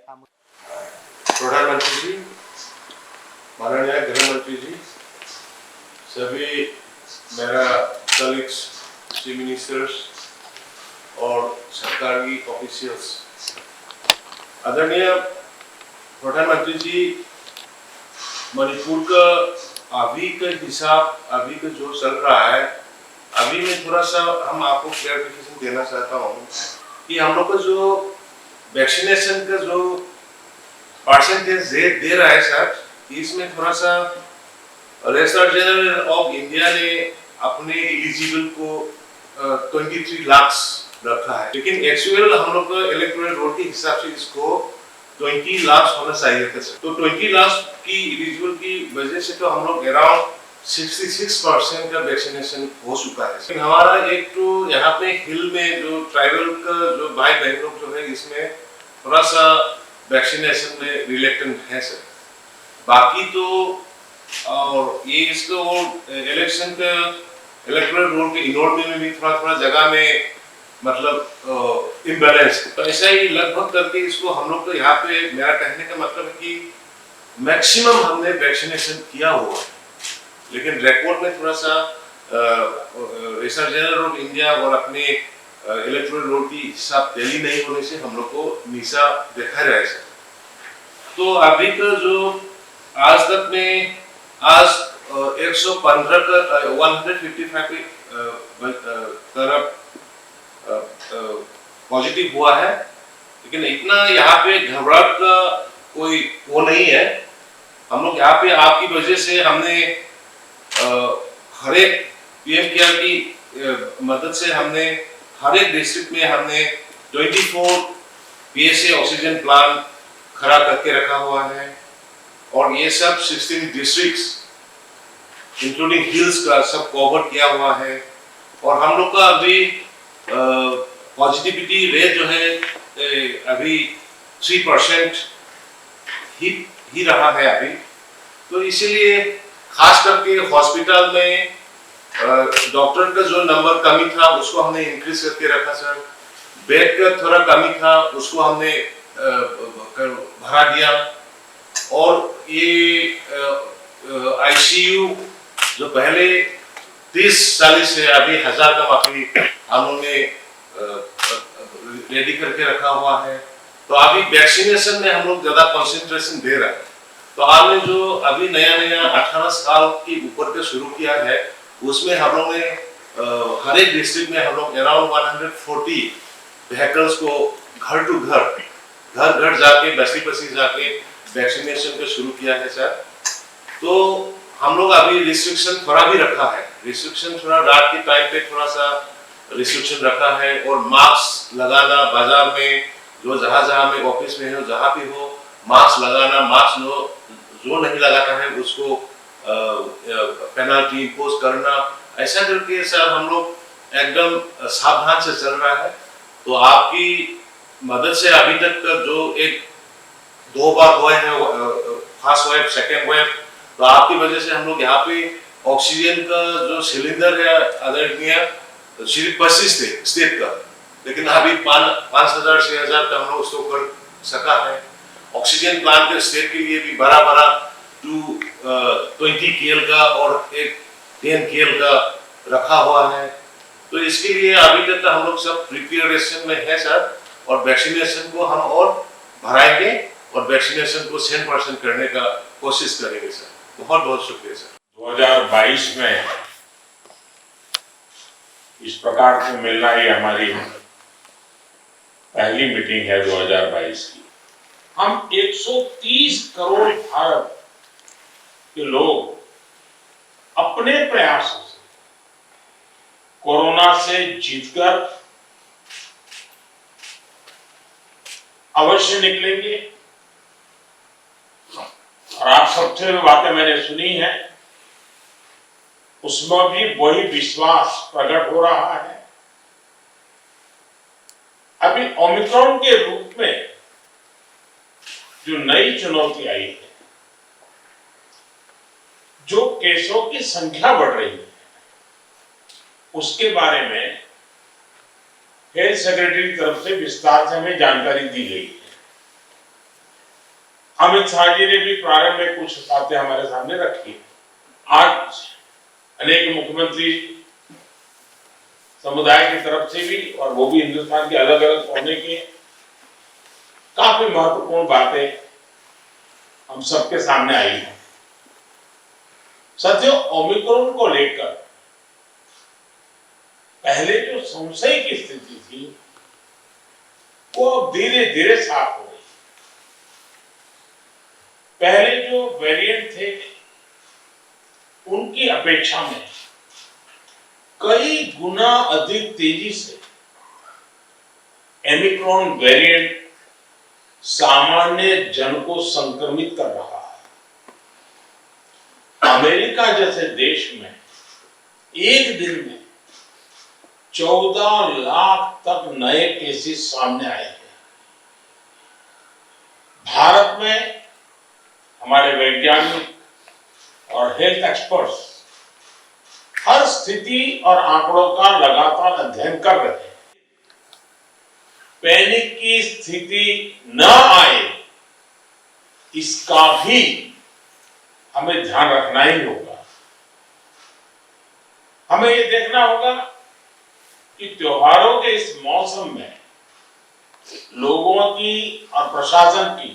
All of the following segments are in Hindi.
प्रधानमंत्री जी, माननीय गृह मंत्री जी, सभी मेरा कलीग्स, चीफ मिनिस्टर्स और सरकारी ऑफिशियल्स, आदरणीय प्रधानमंत्री जी, मणिपुर का अभी का हिसाब अभी का जो चल रहा है, अभी मैं थोड़ा सा हम आपको क्लैरिफिकेशन देना चाहता हूँ कि हम लोग का जो वैक्सीनेशन का जो परसेंटेज दे रहा है सर, इसमें थोड़ा सा रजिस्ट्रार जनरल ऑफ इंडिया ने अपने एलिजिबल को 23 लाख रखा है, लेकिन एक्चुअल हम लोग का इलेक्टोरल रोल के हिसाब से इसको 20 लाख होना चाहिए था सर। तो 20 लाख की एलिजिबल की वजह से तो हम लोग अराउंड 66% का वैक्सीनेशन हो चुका है। हमारा एक तो यहाँ पे हिल में जो ट्राइबल का जो भाई बहन लोग जो है, इसमें थोड़ा सा वैक्सीनेशन में रिलेक्टेंट है सर। बाकी तो और ये इसको इलेक्शन का इलेक्टोरल रोल के इनरोलमेंट में भी थोड़ा जगह में मतलब इम्बैलेंस, तो ऐसा ही लगभग करके इसको हम लोग को यहाँ पे मेरा कहने का मतलब है कि मैक्सिमम हमने वैक्सीनेशन किया हुआ है, लेकिन रिकॉर्ड में थोड़ा सा रजिस्ट्रार जनरल ऑफ इंडिया और अपने इलेक्टोरल रोल की हिसाब टैली नहीं होने से हम लोग को नीचा देखा रहा है। तो अभी का जो आज तक में आज 115 का 155 तरफ पॉजिटिव हुआ है, लेकिन इतना यहाँ पे घबराहट का कोई वो नहीं है। हम लोग यहाँ पे आपकी वजह से हमने हर एक पीएम केयर की मदद से हमने हर एक डिस्ट्रिक्ट में हमने 24 पीएसए ऑक्सीजन प्लांट खड़ा करके रखा हुआ है, और ये सब 16 डिस्ट्रिक्ट्स इंक्लूडिंग हिल्स का सब कवर किया हुआ है। और हम लोग का अभी पॉजिटिविटी रेट जो है अभी 3% ही रहा है अभी। तो इसीलिए खास करके हॉस्पिटल में डॉक्टर का जो नंबर कमी था उसको हमने इंक्रीज करके रखा सर। बेड का थोड़ा कमी था उसको हमने भरा दिया, और ये आईसीयू जो पहले 30-40 से अभी 1000 का वाकई हम लोगों ने रेडी करके रखा हुआ है। तो अभी वैक्सीनेशन में हम लोग ज्यादा कंसंट्रेशन दे रहे हैं। तो आपने जो अभी नया 18 साल के ऊपर का शुरू किया है, उसमें हम लोग ने हर एक डिस्ट्रिक्ट में हम लोग अराउंड 140 व्हीकल्स को घर टू घर जाके बस्ती जाके वैक्सीनेशन को शुरू किया है सर। तो हम लोग अभी रिस्ट्रिक्शन थोड़ा भी रखा है, रिस्ट्रिक्शन थोड़ा रात के टाइम पे थोड़ा सा रिस्ट्रिक्शन रखा है, और मास्क लगाना बाजार में जो जहाँ में ऑफिस में हो जहाँ भी हो मास्क लगाना, मास्क जो नहीं लगाता है उसको पेनल्टी इम्पोज करना, ऐसा करके सर हम लोग एकदम सावधान से चल रहा है। तो आपकी मदद से अभी तक जो एक 2 बार हुए हैं फर्स्ट वेव सेकेंड वेव, तो आपकी वजह से हम लोग यहाँ पे ऑक्सीजन का जो सिलेंडर है आदरणीय सिर्फ 25 थे स्टेट का, लेकिन अभी 5000-6000 का हम लोग उसको कर सका है। ऑक्सीजन प्लांट के स्टेट के लिए भी बड़ा 20 KL का और एक 10 KL का रखा हुआ है। तो इसके लिए अभी तक हम लोग सब प्रिपरेशन में है सर, और वैक्सीनेशन को हम और बढ़ाएंगे और वैक्सीनेशन को 100% करने का कोशिश करेंगे सर। बहुत बहुत शुक्रिया सर। 2022 में इस प्रकार से मिलना ही हमारी पहली मीटिंग है 2022 की। हम 130 करोड़ भारत के लोग अपने प्रयासों से कोरोना से जीतकर अवश्य निकलेंगे। और आप सबसे जो बातें मैंने सुनी है उसमें भी वही विश्वास प्रकट हो रहा है। अभी ओमिक्रॉन के रूप में जो नई चुनौती आई है, जो केसों की संख्या बढ़ रही है, उसके बारे में हेल्थ सेक्रेटरी की तरफ से विस्तार से हमें जानकारी दी गई है। अमित शाह जी ने भी प्रारंभ में कुछ बातें हमारे सामने रखी। आज अनेक मुख्यमंत्री समुदाय की तरफ से भी, और वो भी हिंदुस्तान के अलग अलग कोने के, काफी महत्वपूर्ण बातें हम सबके सामने आई है। साथियों, ओमिक्रॉन को लेकर पहले जो संशय की स्थिति थी वो अब धीरे धीरे साफ हो रही। पहले जो वेरिएंट थे उनकी अपेक्षा में कई गुना अधिक तेजी से ओमिक्रॉन वेरिएंट सामान्य जन को संक्रमित कर रहा है। अमेरिका जैसे देश में एक दिन में 14 लाख तक नए केसेस सामने आए हैं। भारत में हमारे वैज्ञानिक और हेल्थ एक्सपर्ट्स हर स्थिति और आंकड़ों का लगातार अध्ययन कर रहे हैं। पैनिक की स्थिति न आए इसका भी हमें ध्यान रखना ही होगा। हमें ये देखना होगा कि त्योहारों के इस मौसम में लोगों की और प्रशासन की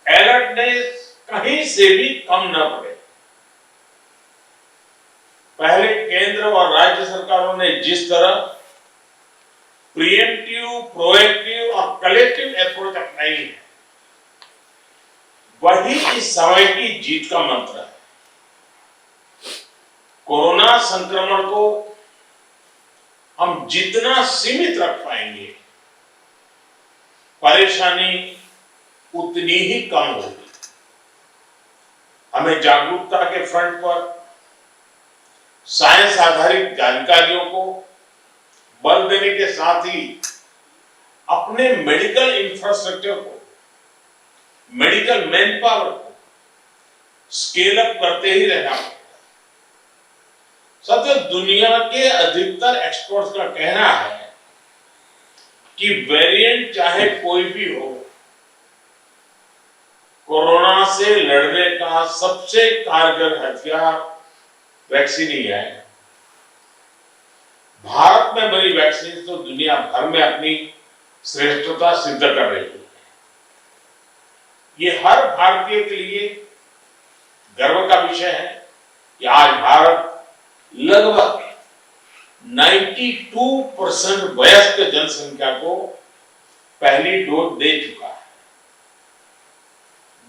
अलर्टनेस कहीं से भी कम न पड़े। पहले केंद्र और राज्य सरकारों ने जिस तरह प्रिएम्प्टिव, प्रोएक्टिव और कलेक्टिव अप्रोच अपनाई है, वही इस समय की जीत का मंत्र है। कोरोना संक्रमण को हम जितना सीमित रख पाएंगे, परेशानी उतनी ही कम होगी। हमें जागरूकता के फ्रंट पर साइंस आधारित जानकारियों को बल देने के साथ ही अपने मेडिकल इंफ्रास्ट्रक्चर को, मेडिकल मैन पावर को स्केल अप करते ही रहना पड़ेगा। साथियों, दुनिया के अधिकतर एक्सपर्ट्स का कहना है कि वेरिएंट चाहे कोई भी हो, कोरोना से लड़ने का सबसे कारगर हथियार वैक्सीन ही है। भारत में बनी वैक्सीन तो दुनिया भर में अपनी श्रेष्ठता सिद्ध कर रही है। ये हर भारतीय के लिए गर्व का विषय है कि आज भारत लगभग 92% वयस्क जनसंख्या को पहली डोज दे चुका है।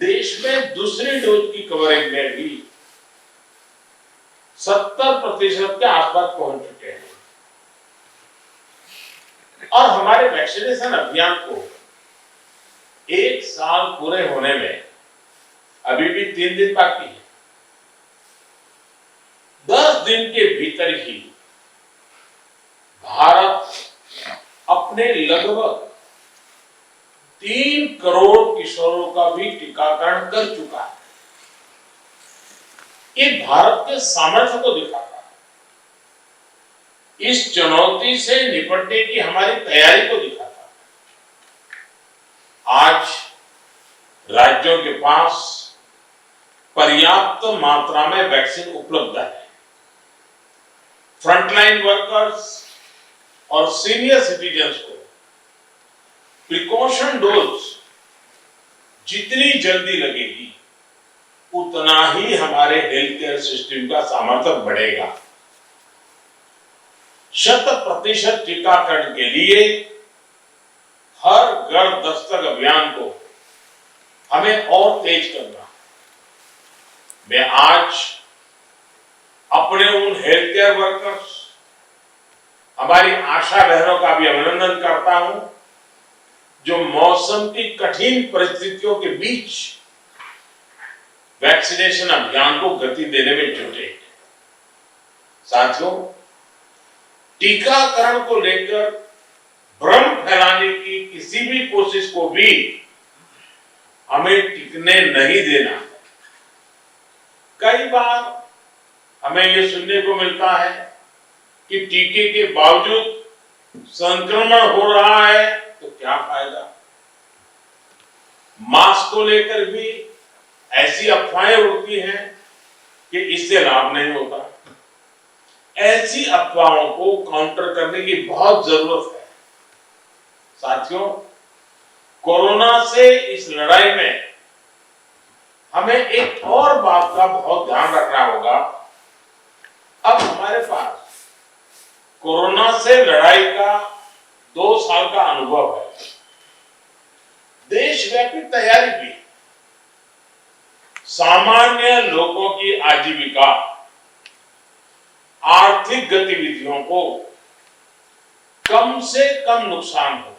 देश में दूसरी डोज की कवरेज में भी 70% के आसपास पहुंच चुके हैं। और हमारे वैक्सीनेशन अभियान को 1 साल पूरे होने में अभी भी 3 दिन बाकी है। 10 दिन के भीतर ही भारत अपने लगभग 3 करोड़ किशोरों का भी टीकाकरण कर चुका है। ये भारत के सामर्थ्य को दिखाता है, इस चुनौती से निपटने की हमारी तैयारी को दिखाता है। आज राज्यों के पास पर्याप्त मात्रा में वैक्सीन उपलब्ध है। फ्रंटलाइन वर्कर्स और सीनियर सिटीजन्स को प्रिकॉशन डोज जितनी जल्दी लगेगी उतना ही हमारे हेल्थ केयर सिस्टम का सामर्थ्य बढ़ेगा। 100% टीकाकरण के लिए हर घर दस्तक अभियान को हमें और तेज करना। मैं आज अपने उन हेल्थ केयर वर्कर्स, हमारी आशा बहनों का भी अभिनंदन करता हूं जो मौसम की कठिन परिस्थितियों के बीच वैक्सीनेशन अभियान को गति देने में जुटे। साथियों, टीकाकरण को लेकर भ्रम फैलाने की किसी भी कोशिश को भी हमें टिकने नहीं देना। कई बार हमें यह सुनने को मिलता है कि टीके के बावजूद संक्रमण हो रहा है तो क्या फायदा। मास्क को लेकर भी ऐसी अफवाहें उड़ती हैं कि इससे लाभ नहीं होता। ऐसी अफवाहों को काउंटर करने की बहुत जरूरत है। साथियों, कोरोना से इस लड़ाई में हमें एक और बात का बहुत ध्यान रखना होगा। अब हमारे पास कोरोना से लड़ाई का 2 साल का अनुभव है। देशव्यापी तैयारी भी, सामान्य लोगों की आजीविका, आर्थिक गतिविधियों को कम से कम नुकसान हो,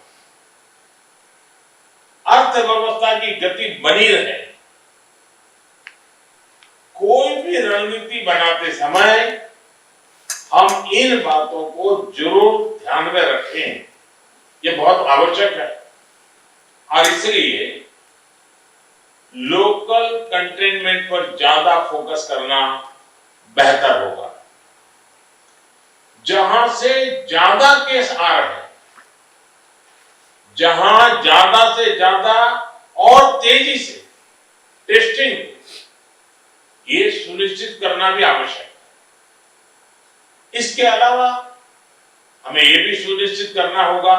अर्थव्यवस्था की गति बनी रहे, कोई भी रणनीति बनाते समय हम इन बातों को जरूर ध्यान में रखें। ये बहुत आवश्यक है और इसलिए लोकल कंटेनमेंट पर ज्यादा फोकस करना बेहतर होगा। जहां से ज्यादा केस आ रहे हैं, जहां ज्यादा से ज्यादा और तेजी से टेस्टिंग, ये सुनिश्चित करना भी आवश्यक है। इसके अलावा हमें यह भी सुनिश्चित करना होगा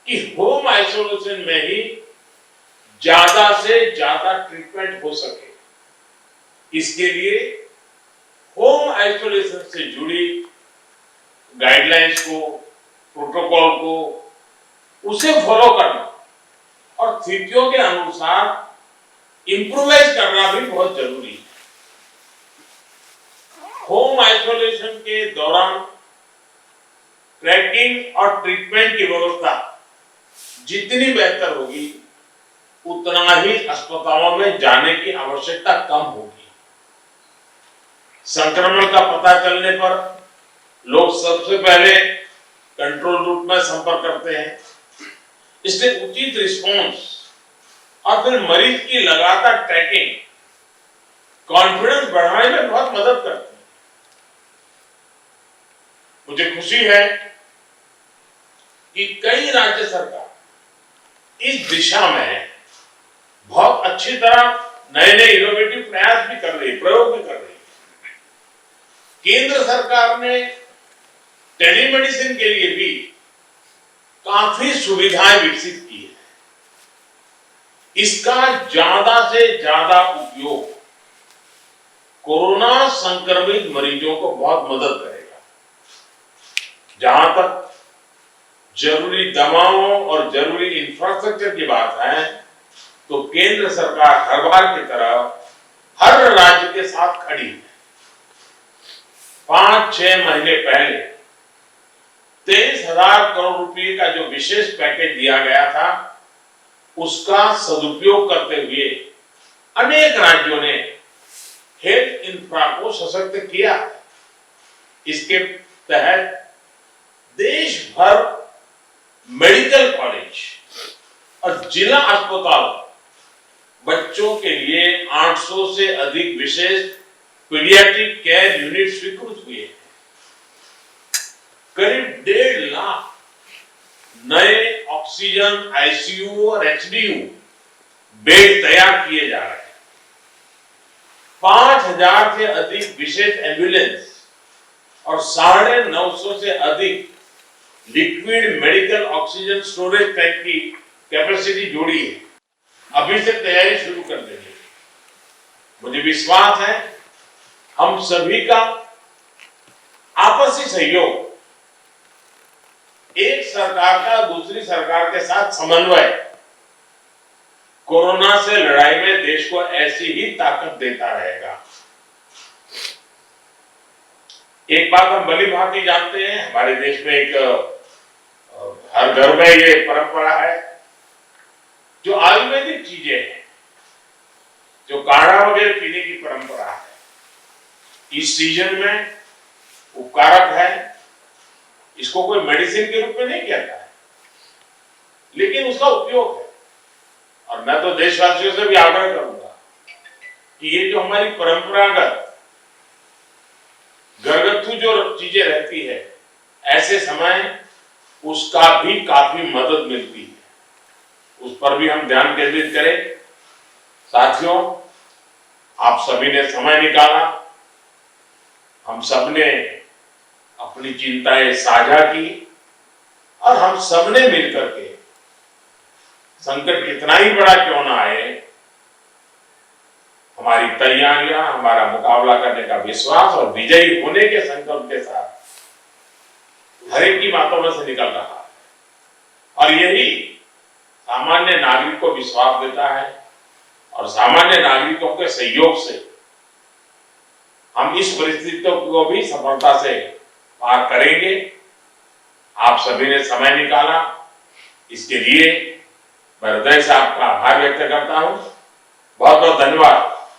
कि होम आइसोलेशन में ही ज्यादा से ज्यादा ट्रीटमेंट हो सके। इसके लिए होम आइसोलेशन से जुड़ी गाइडलाइंस को, प्रोटोकॉल को, उसे फॉलो करना और स्थितियों के अनुसार इंप्रूवाइज करना भी बहुत जरूरी है। होम आइसोलेशन के दौरान ट्रैकिंग और ट्रीटमेंट की व्यवस्था जितनी बेहतर होगी, उतना ही अस्पतालों में जाने की आवश्यकता कम होगी। संक्रमण का पता चलने पर लोग सबसे पहले कंट्रोल रूम में संपर्क करते हैं। इसलिए उचित रिस्पॉन्स और फिर मरीज की लगातार ट्रैकिंग कॉन्फिडेंस बढ़ाने में बहुत मदद करती है। मुझे खुशी है कि कई राज्य सरकार इस दिशा में बहुत अच्छी तरह नए नए इनोवेटिव प्रयास भी कर रही है, प्रयोग भी कर रही है। केंद्र सरकार ने टेलीमेडिसिन के लिए भी काफी सुविधाएं विकसित की है। इसका ज्यादा से ज्यादा उपयोग कोरोना संक्रमित मरीजों को बहुत मदद करेगा। जहां तक जरूरी दवाओं और जरूरी इंफ्रास्ट्रक्चर की बात है, तो केंद्र सरकार हर बार की तरह हर राज्य के साथ खड़ी है। 5-6 महीने पहले 23,000 करोड़ रुपए का जो विशेष पैकेज दिया गया था, उसका सदुपयोग करते हुए अनेक राज्यों ने हेल्थ इंफ्रा को सशक्त किया। इसके तहत देश भर मेडिकल कॉलेज और जिला अस्पताल बच्चों के लिए 800 से अधिक विशेष पीडियाट्रिक केयर यूनिट स्वीकृत हुए। करीब 1.5 लाख नए ऑक्सीजन, आईसीयू और एचडीयू बेड तैयार किए जा रहे हैं। 5,000 से अधिक विशेष एम्बुलेंस और 950 से अधिक liquid medical oxygen storage tank की कैपेसिटी जोड़ी है। अभी से तैयारी शुरू कर देंगे। मुझे विश्वास है हम सभी का आपसी सहयोग, एक सरकार का दूसरी सरकार के साथ समन्वय, कोरोना से लड़ाई में देश को ऐसी ही ताकत देता रहेगा। एक बात हम भली भांति जानते हैं, हमारे देश में एक हर घर में ये परंपरा है, जो आयुर्वेदिक चीजें हैं, जो काढ़ा वगैरह पीने की परंपरा है, इस सीजन में उपकारक है। इसको कोई मेडिसिन के रूप में नहीं कहता है, लेकिन उसका उपयोग है। और मैं तो देशवासियों से भी आग्रह करूंगा कि ये जो हमारी परंपरागत घरगथ्थू जो चीजें रहती है, ऐसे समय उसका भी काफी मदद मिलती है। उस पर भी हम ध्यान केंद्रित करें। साथियों, आप सभी ने समय निकाला, हम सब ने अपनी चिंताएं साझा की और हम सब ने मिलकर के संकट कितना ही बड़ा क्यों ना आए, हमारी तैयारियां, हमारा मुकाबला करने का विश्वास और विजयी होने के संकल्प के साथ हर एक की बातों में से निकल रहा है। और यही सामान्य नागरिक को विश्वास देता है और सामान्य नागरिकों के सहयोग से हम इस परिस्थितियों को भी सफलता से पार करेंगे। आप सभी ने समय निकाला, इसके लिए मैं हृदय से आपका आभार व्यक्त करता हूं। बहुत बहुत धन्यवाद।